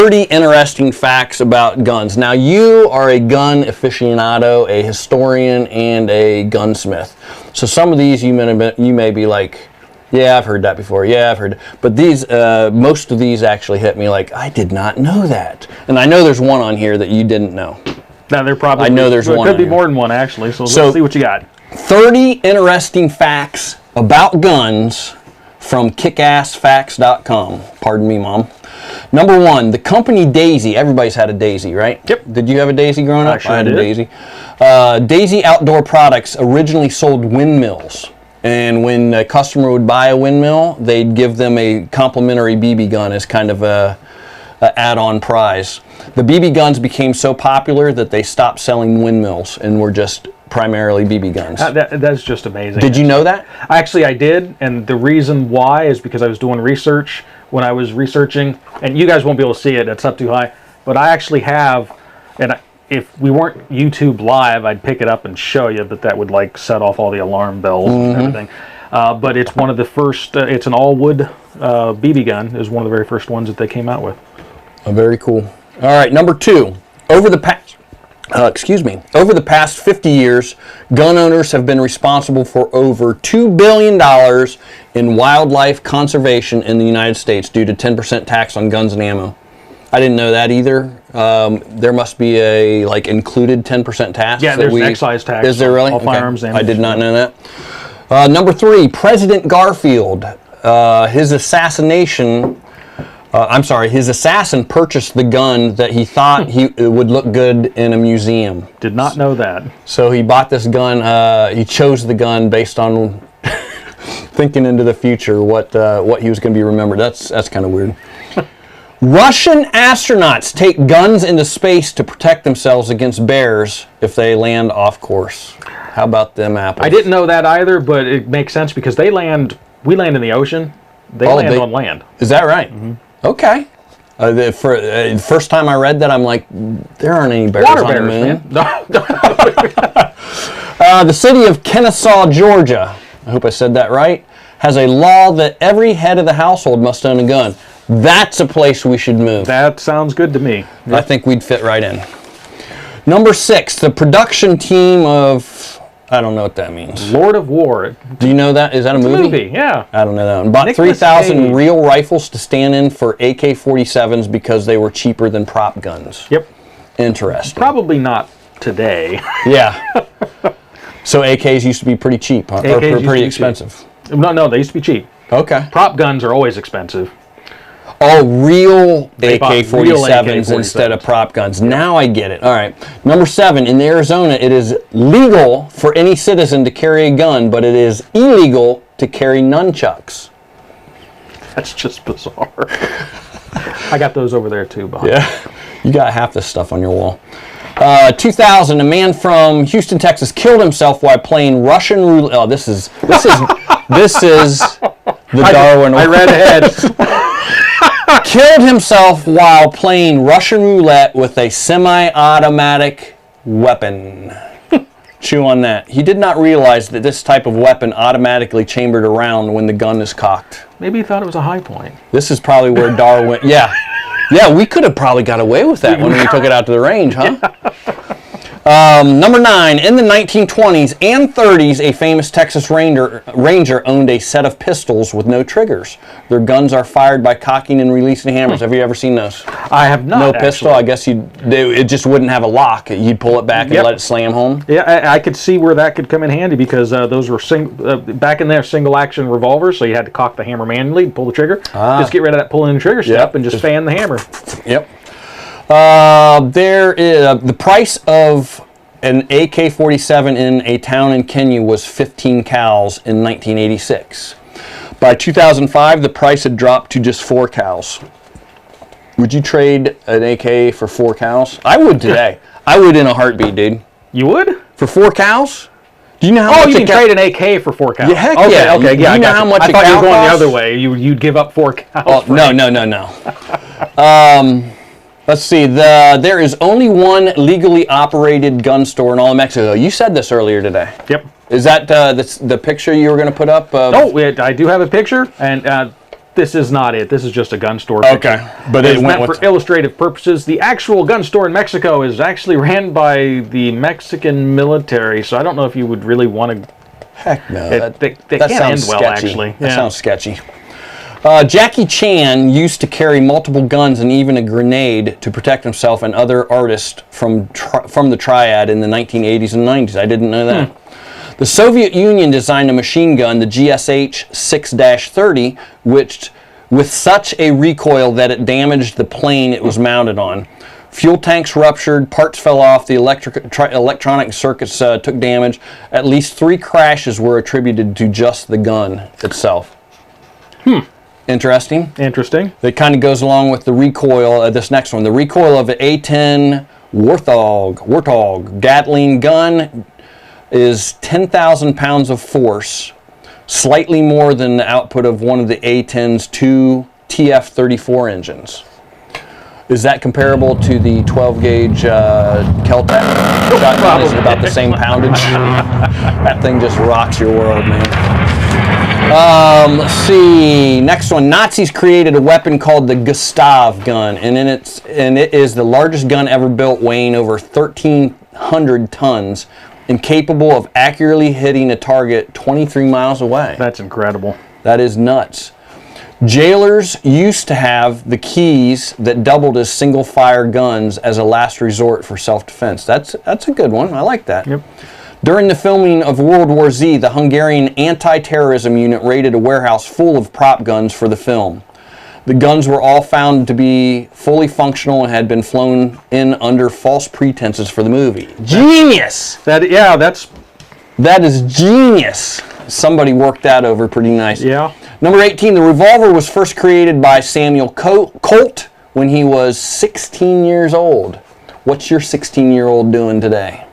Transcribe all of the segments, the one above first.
30 interesting facts about guns. Now, you are a gun aficionado, a historian, and a gunsmith. So some of these you may be like, yeah, I've heard that before. Yeah, I've heard. But these, most of these actually hit me like, I did not know that. And I know there's one on here that you didn't know. Now, there probably. I know there's one. There could be more than one, actually. So let's see what you got. 30 interesting facts about guns from kickassfacts.com. Pardon me, Mom. Number 1, the company Daisy. Everybody's had a Daisy, right? Yep. Did you have a Daisy growing up? Sure I had did. a Daisy. Daisy Outdoor Products originally sold windmills. And when a customer would buy a windmill, they'd give them a complimentary BB gun as kind of a add-on prize. The BB guns became so popular that they stopped selling windmills and were just primarily BB guns. That's just amazing. Did you know that? Actually, I did, and the reason why is because I was doing research when I was researching, and you guys won't be able to see it, it's up too high, but I actually have, and if we weren't YouTube live, I'd pick it up and show you, but that would like set off all the alarm bells and everything. But it's one of the first, it's an all-wood BB gun. It was one of the very first ones that they came out with. Oh, very cool. All right, number 2. Over the past 50 years, gun owners have been responsible for over $2 billion in wildlife conservation in the United States due to 10% tax on guns and ammo. I didn't know that either. There must be a included 10% tax. Yeah, there's an excise tax. Is there really? All firearms. I did not know that. Number 3, President Garfield. His assassin purchased the gun that he thought it would look good in a museum. Did not know that. So he bought this gun. He chose the gun based on thinking into the future what he was going to be remembered. That's kind of weird. Russian astronauts take guns into space to protect themselves against bears if they land off course. How about them apples? I didn't know that either, but it makes sense because we land in the ocean. They land on land. Is that right? Mm-hmm. Okay. The first time I read that, I'm like, there aren't any bears Water on bears, the moon. man. No. The city of Kennesaw, Georgia, I hope I said that right, has a law that every head of the household must own a gun. That's a place we should move. That sounds good to me. Yep. I think we'd fit right in. Number 6, the production team of, I don't know what that means. Lord of War. Do you know that? Is that a movie? It's a movie, yeah. I don't know that one. Bought 3,000 real rifles to stand in for AK-47s because they were cheaper than prop guns. Yep. Interesting. Probably not today. Yeah. So AKs used to be pretty cheap, huh? Or pretty expensive. No, they used to be cheap. Okay. Prop guns are always expensive. Oh, real AK-47s instead of prop guns. Yep. Now I get it. All right. Number 7, in Arizona, it is legal for any citizen to carry a gun, but it is illegal to carry nunchucks. That's just bizarre. I got those over there too, Bob. Yeah. You got half this stuff on your wall. 2000, a man from Houston, Texas, killed himself while playing Russian roulette. Oh, this is the Darwin. I read ahead. Killed himself while playing Russian roulette with a semi-automatic weapon. Chew on that. He did not realize that this type of weapon automatically chambered around when the gun is cocked. Maybe he thought it was a high point. This is probably where Darwin... Yeah. Yeah, we could have probably got away with that when we took it out to the range, huh? Yeah. Number 9, in the 1920s and 30s, a famous Texas Ranger owned a set of pistols with no triggers. Their guns are fired by cocking and releasing hammers. Have you ever seen those? I have not. No pistol. I guess it just wouldn't have a lock. You'd pull it back and let it slam home. Yeah, I could see where that could come in handy because those were back in there single action revolvers, so you had to cock the hammer manually and pull the trigger. Just get rid of that pulling the trigger step and just fan the hammer. Yep. There is the price of an AK-47 in a town in Kenya was 15 cows in 1986. By 2005, the price had dropped to just 4 cows. Would you trade an AK for 4 cows? I would today. I would in a heartbeat, dude. You would? For 4 cows? Do you know how much? Oh, you can trade an AK for 4 cows. Yeah, heck okay, yeah. Okay, yeah. You know how much I thought you were going costs? the other way. You'd give up 4 cows. Oh, no. Let's see. There is only one legally operated gun store in all of Mexico. You said this earlier today. Yep. Is that the picture you were going to put up? No, I do have a picture, and This is not it. This is just a gun store. Okay, but it It's went meant with for illustrative purposes. The actual gun store in Mexico is actually ran by the Mexican military, so I don't know if you would really want to. heck no. That can't sounds end well, sketchy. actually. That Yeah. sounds sketchy. Jackie Chan used to carry multiple guns and even a grenade to protect himself and other artists from the triad in the 1980s and 90s. I didn't know that. The Soviet Union designed a machine gun, the GSH 6-30, which with such a recoil that it damaged the plane it was mounted on. Fuel tanks ruptured, parts fell off, the electronic circuits took damage. At least 3 crashes were attributed to just the gun itself. Interesting. Interesting. That kind of goes along with the recoil of this next one. The recoil of an A-10 Warthog Gatling gun is 10,000 pounds of force, slightly more than the output of one of the A-10's 2 TF-34 engines. Is that comparable to the 12-gauge Kel-Tec shotgun? Is it about the same poundage? That thing just rocks your world, man. Let's see. Next one. Nazis created a weapon called the Gustav gun, and it is the largest gun ever built, weighing over 1,300 tons, and capable of accurately hitting a target 23 miles away. That's incredible. That is nuts. Jailers used to have the keys that doubled as single-fire guns as a last resort for self-defense. That's a good one. I like that. Yep. During the filming of World War Z, the Hungarian anti-terrorism unit raided a warehouse full of prop guns for the film. The guns were all found to be fully functional and had been flown in under false pretenses for the movie. Genius! That is genius. Somebody worked that over pretty nice. Yeah. Number 18, the revolver was first created by Samuel Colt when he was 16 years old. What's your 16-year-old doing today?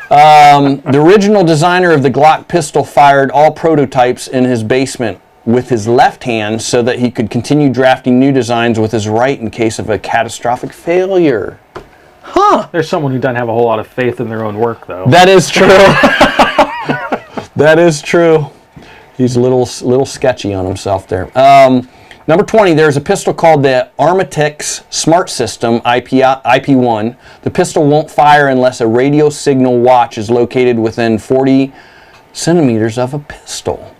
The original designer of the Glock pistol fired all prototypes in his basement with his left hand so that he could continue drafting new designs with his right in case of a catastrophic failure. Huh. There's someone who doesn't have a whole lot of faith in their own work, though. That is true. That is true. He's a little sketchy on himself there. Number 20, there's a pistol called the Armatix Smart System IP1. The pistol won't fire unless a radio signal watch is located within 40 centimeters of a pistol.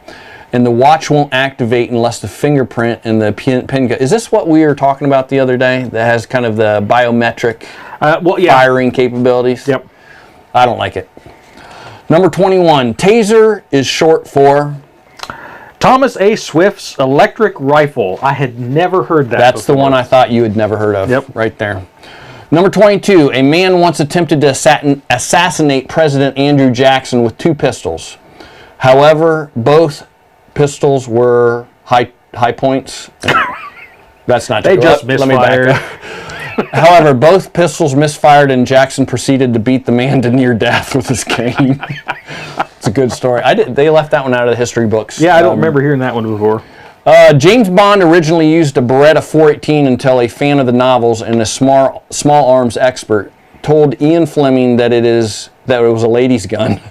And the watch won't activate unless the fingerprint and the pin go. Is this what we were talking about the other day that has kind of the biometric firing capabilities? Yep. I don't like it. Number 21, taser is short for... Thomas A. Swift's electric rifle. I had never heard that That's before. the one I thought you had never heard of. Yep. Right there. Number 22, a man once attempted to assassinate President Andrew Jackson with 2 pistols. However, both pistols were high points. That's not true. They just Let me misfired. back up. However, both pistols misfired and Jackson proceeded to beat the man to near death with his cane. It's a good story. They left that one out of the history books. Yeah, I don't remember hearing that one before. James Bond originally used a Beretta 418 until a fan of the novels and a small arms expert told Ian Fleming that it was a lady's gun.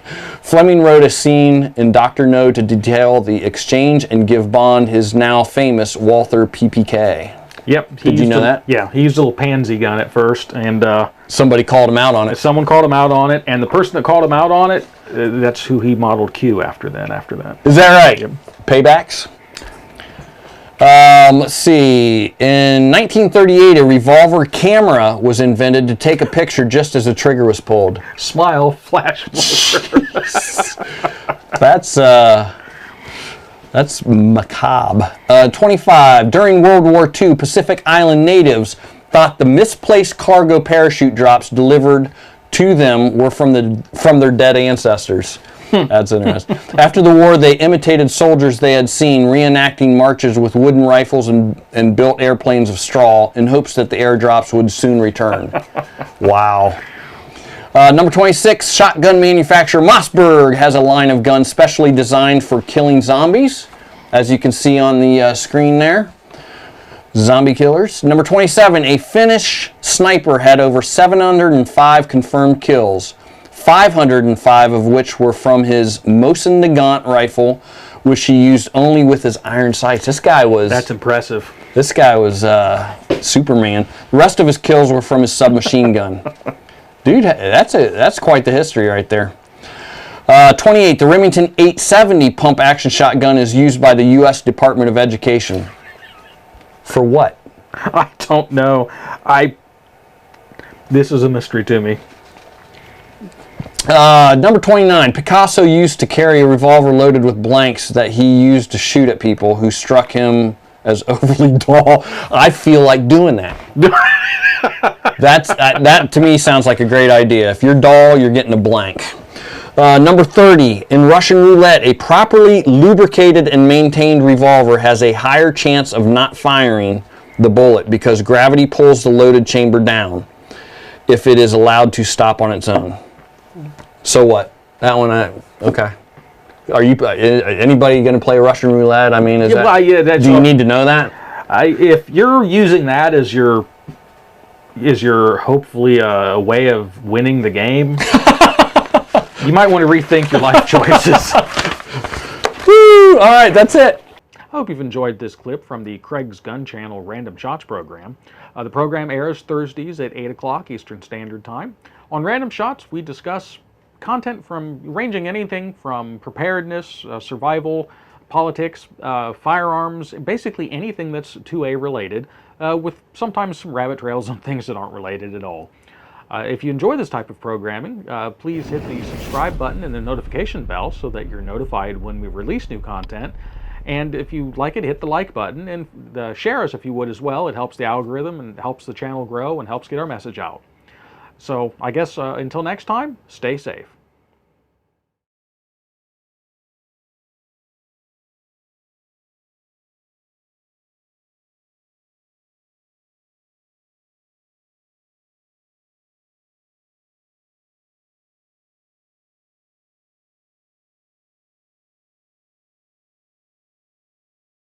Fleming wrote a scene in Dr. No to detail the exchange and give Bond his now famous Walther PPK. Yep. Did you know that? Yeah, he used a little pansy gun at first, and somebody called him out on it. Someone called him out on it, and the person that called him out on it, that's who he modeled Q after that. Is that right? Yep. Paybacks? Let's see. In 1938, a revolver camera was invented to take a picture just as the trigger was pulled. Smile, flash. That's macabre. 25. During World War II, Pacific Island natives thought the misplaced cargo parachute drops delivered to them were from their dead ancestors. That's interesting. After the war, they imitated soldiers they had seen reenacting marches with wooden rifles and built airplanes of straw in hopes that the airdrops would soon return. Wow. Number 26, shotgun manufacturer Mossberg has a line of guns specially designed for killing zombies, as you can see on the screen there. Zombie killers. Number 27, a Finnish sniper had over 705 confirmed kills, 505 of which were from his Mosin Nagant rifle, which he used only with his iron sights. This guy was... That's impressive. This guy was Superman. The rest of his kills were from his submachine gun. Dude, that's quite the history right there. 28. The Remington 870 pump action shotgun is used by the U.S. Department of Education. For what? I don't know. This is a mystery to me. Number 29. Picasso used to carry a revolver loaded with blanks that he used to shoot at people who struck him as overly dull. I feel like doing that. That to me sounds like a great idea. If you're dull, you're getting a blank. Number 30. In Russian roulette, a properly lubricated and maintained revolver has a higher chance of not firing the bullet because gravity pulls the loaded chamber down if it is allowed to stop on its own. So what? That one, okay. Are you anybody going to play Russian roulette? I mean, do you need to know that? If you're using that as your hopefully a way of winning the game, you might want to rethink your life choices. Woo! All right, that's it. I hope you've enjoyed this clip from the Craig's Gun Channel Random Shots program. The program airs Thursdays at 8 o'clock Eastern Standard Time. On Random Shots, we discuss content ranging anything from preparedness, survival, politics, firearms, basically anything that's 2A related, with sometimes some rabbit trails on things that aren't related at all. If you enjoy this type of programming, please hit the subscribe button and the notification bell so that you're notified when we release new content. And if you like it, hit the like button and share us if you would as well. It helps the algorithm and helps the channel grow and helps get our message out. So I guess until next time, stay safe.